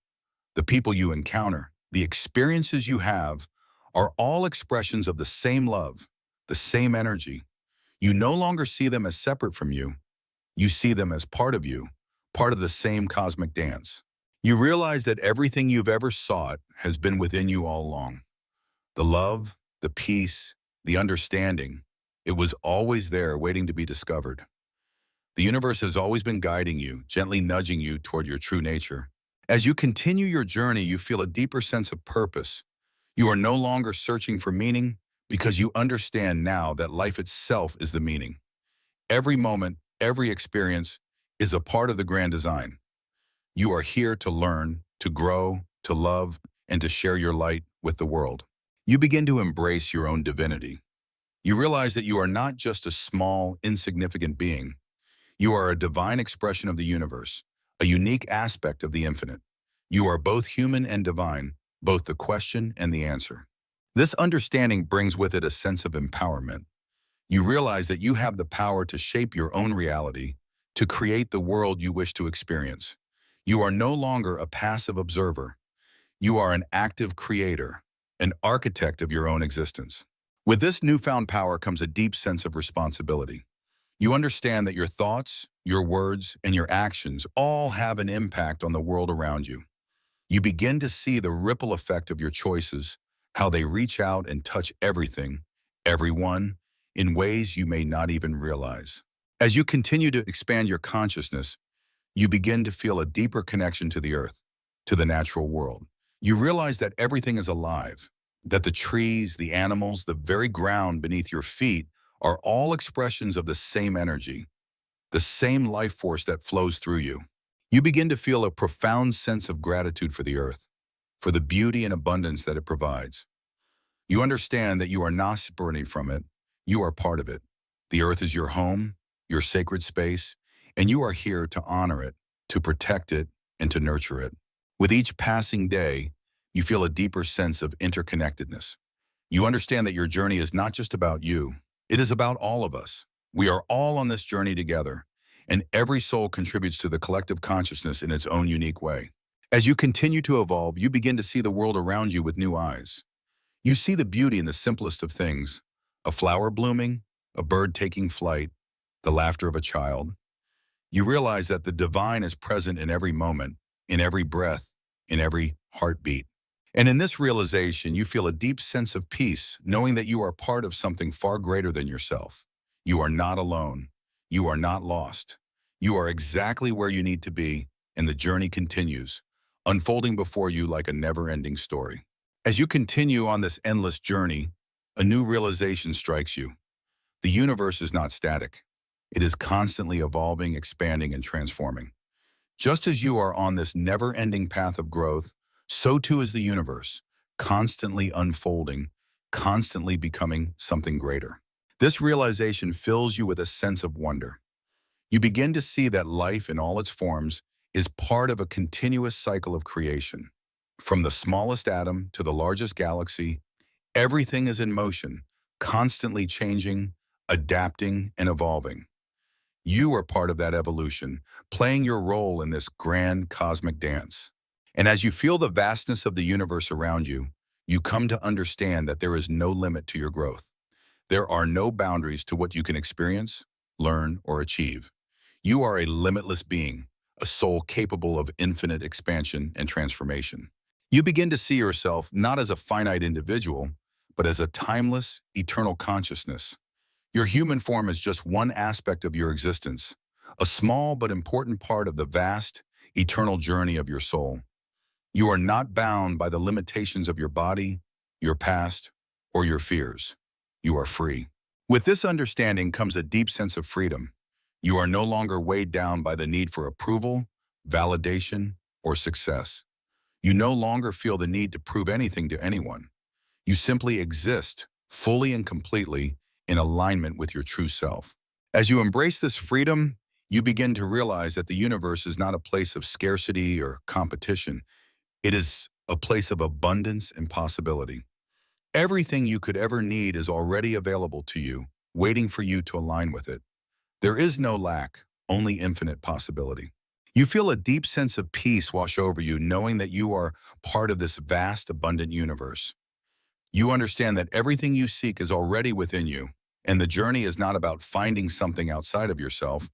The people you encounter, the experiences you have, are all expressions of the same love, the same energy. You no longer see them as separate from you. You see them as part of you, part of the same cosmic dance. You realize that everything you've ever sought has been within you all along. The love, the peace, the understanding, it was always there waiting to be discovered. The universe has always been guiding you, gently nudging you toward your true nature. As you continue your journey, you feel a deeper sense of purpose. You are no longer searching for meaning because you understand now that life itself is the meaning. Every moment, every experience is a part of the grand design. You are here to learn, to grow, to love, and to share your light with the world. You begin to embrace your own divinity. You realize that you are not just a small, insignificant being. You are a divine expression of the universe, a unique aspect of the infinite. You are both human and divine, both the question and the answer. This understanding brings with it a sense of empowerment. You realize that you have the power to shape your own reality, to create the world you wish to experience. You are no longer a passive observer. You are an active creator, an architect of your own existence. With this newfound power comes a deep sense of responsibility. You understand that your thoughts, your words, and your actions all have an impact on the world around you. You begin to see the ripple effect of your choices, how they reach out and touch everything, everyone, in ways you may not even realize. As you continue to expand your consciousness, you begin to feel a deeper connection to the earth, to the natural world. You realize that everything is alive, that the trees, the animals, the very ground beneath your feet are all expressions of the same energy, the same life force that flows through you. You begin to feel a profound sense of gratitude for the earth, for the beauty and abundance that it provides. You understand that you are not separated from it, you are part of it. The earth is your home, your sacred space, and you are here to honor it, to protect it, and to nurture it. With each passing day, you feel a deeper sense of interconnectedness. You understand that your journey is not just about you, it is about all of us. We are all on this journey together, and every soul contributes to the collective consciousness in its own unique way. As you continue to evolve, you begin to see the world around you with new eyes. You see the beauty in the simplest of things, a flower blooming, a bird taking flight, the laughter of a child. You realize that the divine is present in every moment, in every breath, in every heartbeat. And in this realization, you feel a deep sense of peace, knowing that you are part of something far greater than yourself. You are not alone. You are not lost. You are exactly where you need to be, and the journey continues, unfolding before you like a never-ending story. As you continue on this endless journey, a new realization strikes you. The universe is not static. It is constantly evolving, expanding, and transforming. Just as you are on this never-ending path of growth, so too is the universe, constantly unfolding, constantly becoming something greater. This realization fills you with a sense of wonder. You begin to see that life in all its forms is part of a continuous cycle of creation. From the smallest atom to the largest galaxy, everything is in motion, constantly changing, adapting, and evolving. You are part of that evolution, playing your role in this grand cosmic dance. And as you feel the vastness of the universe around you, you come to understand that there is no limit to your growth. There are no boundaries to what you can experience, learn, or achieve. You are a limitless being, a soul capable of infinite expansion and transformation. You begin to see yourself not as a finite individual, but as a timeless, eternal consciousness. Your human form is just one aspect of your existence, a small but important part of the vast, eternal journey of your soul. You are not bound by the limitations of your body, your past, or your fears. You are free. With this understanding comes a deep sense of freedom. You are no longer weighed down by the need for approval, validation, or success. You no longer feel the need to prove anything to anyone. You simply exist, fully and completely, in alignment with your true self. As you embrace this freedom, you begin to realize that the universe is not a place of scarcity or competition. It is a place of abundance and possibility. Everything you could ever need is already available to you, waiting for you to align with it. There is no lack, only infinite possibility. You feel a deep sense of peace wash over you, knowing that you are part of this vast, abundant universe. You understand that everything you seek is already within you, and the journey is not about finding something outside of yourself,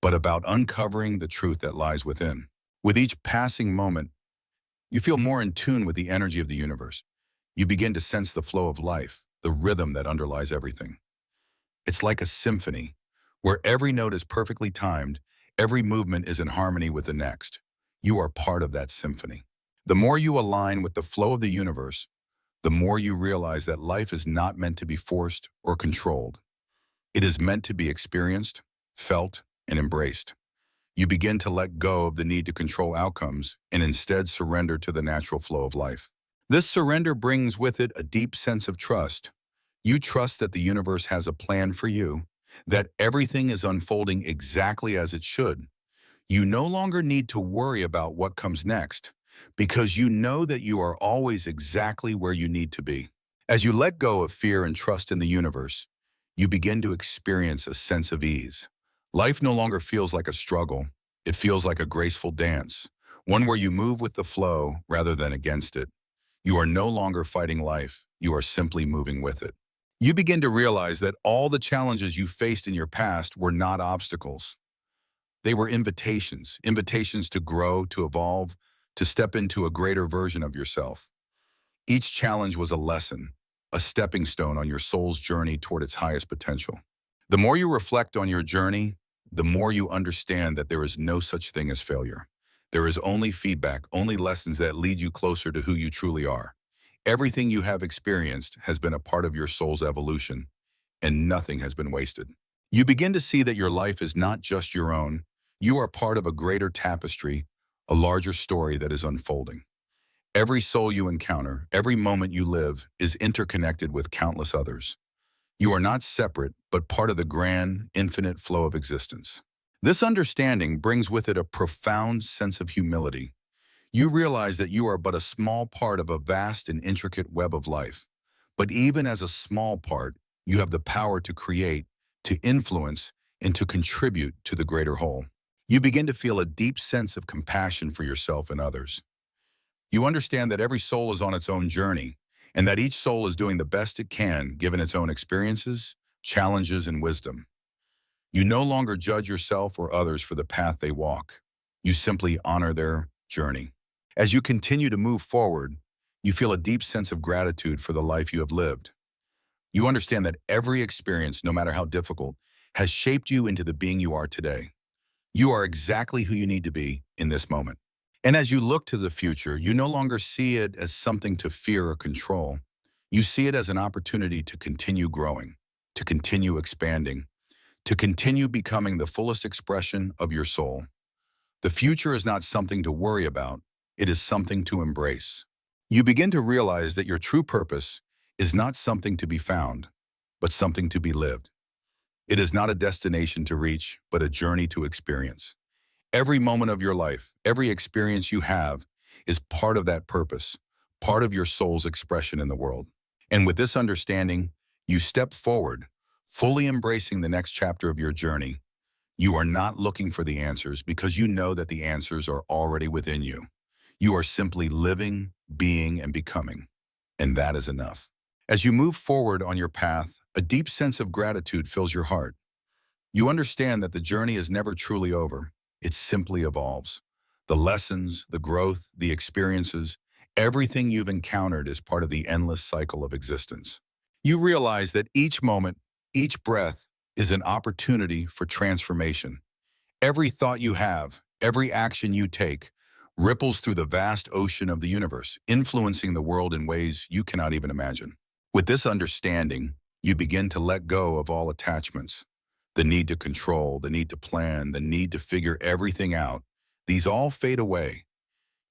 but about uncovering the truth that lies within. With each passing moment, you feel more in tune with the energy of the universe. You begin to sense the flow of life, the rhythm that underlies everything. It's like a symphony, where every note is perfectly timed, every movement is in harmony with the next. You are part of that symphony. The more you align with the flow of the universe, the more you realize that life is not meant to be forced or controlled. It is meant to be experienced, felt, and embraced. You begin to let go of the need to control outcomes and instead surrender to the natural flow of life. This surrender brings with it a deep sense of trust. You trust that the universe has a plan for you, that everything is unfolding exactly as it should. You no longer need to worry about what comes next, because you know that you are always exactly where you need to be. As you let go of fear and trust in the universe, you begin to experience a sense of ease. Life no longer feels like a struggle. It feels like a graceful dance, one where you move with the flow rather than against it. You are no longer fighting life. You are simply moving with it. You begin to realize that all the challenges you faced in your past were not obstacles. They were invitations, invitations to grow, to evolve, to step into a greater version of yourself. Each challenge was a lesson, a stepping stone on your soul's journey toward its highest potential. The more you reflect on your journey, the more you understand that there is no such thing as failure. There is only feedback, only lessons that lead you closer to who you truly are. Everything you have experienced has been a part of your soul's evolution, and nothing has been wasted. You begin to see that your life is not just your own. You are part of a greater tapestry, a larger story that is unfolding. Every soul you encounter, every moment you live, is interconnected with countless others. You are not separate, but part of the grand, infinite flow of existence. This understanding brings with it a profound sense of humility. You realize that you are but a small part of a vast and intricate web of life. But even as a small part, you have the power to create, to influence, and to contribute to the greater whole. You begin to feel a deep sense of compassion for yourself and others. You understand that every soul is on its own journey, and that each soul is doing the best it can given its own experiences, challenges, and wisdom. You no longer judge yourself or others for the path they walk. You simply honor their journey. As you continue to move forward, you feel a deep sense of gratitude for the life you have lived. You understand that every experience, no matter how difficult, has shaped you into the being you are today. You are exactly who you need to be in this moment. And as you look to the future, you no longer see it as something to fear or control. You see it as an opportunity to continue growing, to continue expanding, to continue becoming the fullest expression of your soul. The future is not something to worry about. It is something to embrace. You begin to realize that your true purpose is not something to be found, but something to be lived. It is not a destination to reach, but a journey to experience. Every moment of your life, every experience you have, is part of that purpose, part of your soul's expression in the world. And with this understanding, you step forward, fully embracing the next chapter of your journey. You are not looking for the answers because you know that the answers are already within you. You are simply living, being, and becoming. and that is enough. As you move forward on your path, a deep sense of gratitude fills your heart. You understand that the journey is never truly over. It simply evolves. The lessons, the growth, the experiences, everything you've encountered is part of the endless cycle of existence. You realize that each moment, each breath, is an opportunity for transformation. Every thought you have, every action you take, ripples through the vast ocean of the universe, influencing the world in ways you cannot even imagine. With this understanding, you begin to let go of all attachments. The need to control, the need to plan, the need to figure everything out. These all fade away.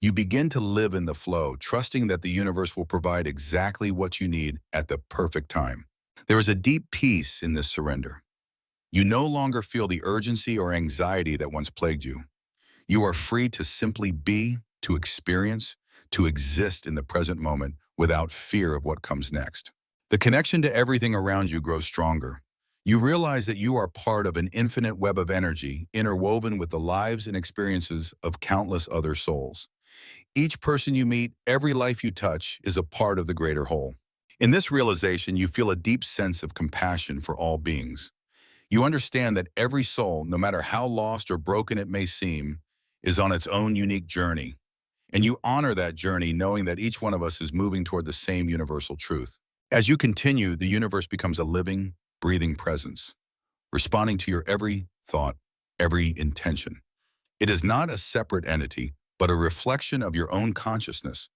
You begin to live in the flow, trusting that the universe will provide exactly what you need at the perfect time. There is a deep peace in this surrender. You no longer feel the urgency or anxiety that once plagued you. You are free to simply be, to experience, to exist in the present moment without fear of what comes next. The connection to everything around you grows stronger. You realize that you are part of an infinite web of energy interwoven with the lives and experiences of countless other souls. Each person you meet, every life you touch, is a part of the greater whole. In this realization, you feel a deep sense of compassion for all beings. You understand that every soul, no matter how lost or broken it may seem, is on its own unique journey. And you honor that journey knowing that each one of us is moving toward the same universal truth. As you continue, the universe becomes a living, breathing presence, responding to your every thought, every intention. It is not a separate entity, but a reflection of your own consciousness,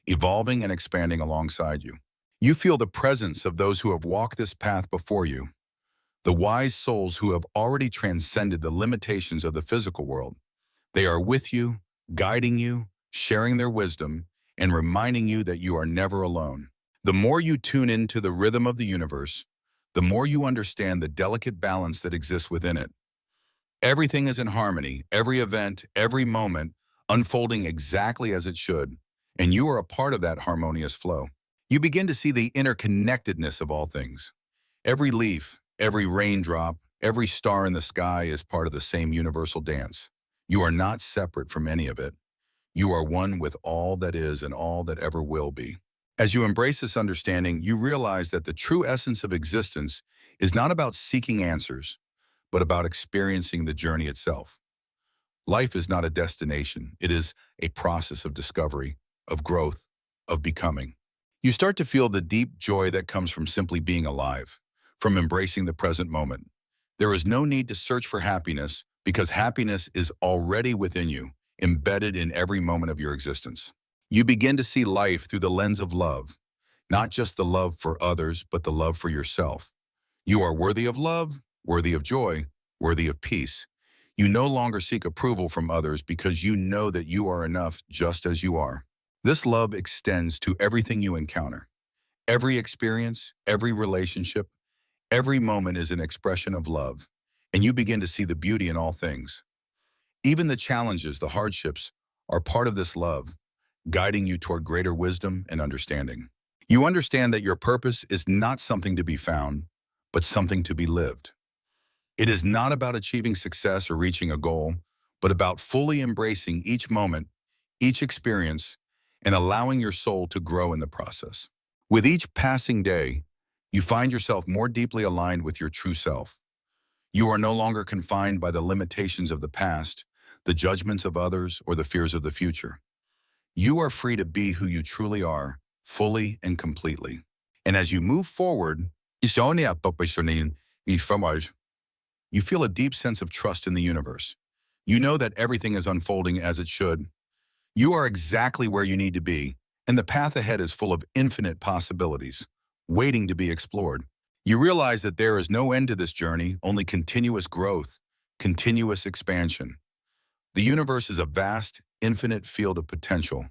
evolving and expanding alongside you. You feel the presence of those who have walked this path before you, the wise souls who have already transcended the limitations of the physical world. They are with you, guiding you, sharing their wisdom, and reminding you that you are never alone. The more you tune into the rhythm of the universe, the more you understand the delicate balance that exists within it. Everything is in harmony, every event, every moment, unfolding exactly as it should, and you are a part of that harmonious flow. You begin to see the interconnectedness of all things. Every leaf, every raindrop, every star in the sky is part of the same universal dance. You are not separate from any of it. You are one with all that is and all that ever will be. As you embrace this understanding, you realize that the true essence of existence is not about seeking answers, but about experiencing the journey itself. Life is not a destination. It is a process of discovery, of growth, of becoming. You start to feel the deep joy that comes from simply being alive, from embracing the present moment. There is no need to search for happiness because happiness is already within you, embedded in every moment of your existence. You begin to see life through the lens of love, not just the love for others, but the love for yourself. You are worthy of love, worthy of joy, worthy of peace. You no longer seek approval from others because you know that you are enough just as you are. This love extends to everything you encounter. Every experience, every relationship, every moment is an expression of love, and you begin to see the beauty in all things. Even the challenges, the hardships, are part of this love, guiding you toward greater wisdom and understanding. You understand that your purpose is not something to be found, but something to be lived. It is not about achieving success or reaching a goal, but about fully embracing each moment, each experience, and allowing your soul to grow in the process. With each passing day, you find yourself more deeply aligned with your true self. You are no longer confined by the limitations of the past, the judgments of others, or the fears of the future. You are free to be who you truly are, fully and completely. And as you move forward, you feel a deep sense of trust in the universe. You know that everything is unfolding as it should. You are exactly where you need to be, and the path ahead is full of infinite possibilities, waiting to be explored. You realize that there is no end to this journey, only continuous growth, continuous expansion. The universe is a vast, infinite field of potential,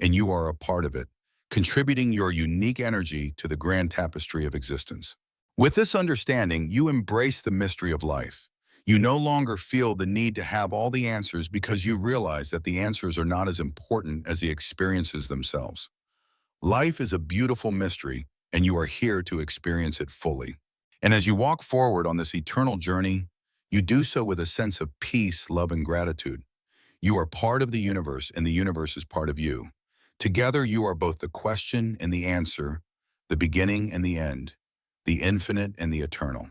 and you are a part of it, contributing your unique energy to the grand tapestry of existence. With this understanding, you embrace the mystery of life. You no longer feel the need to have all the answers because you realize that the answers are not as important as the experiences themselves. Life is a beautiful mystery, and you are here to experience it fully. And as you walk forward on this eternal journey, you do so with a sense of peace, love, and gratitude. You are part of the universe, and the universe is part of you. Together you are both the question and the answer, the beginning and the end, the infinite and the eternal.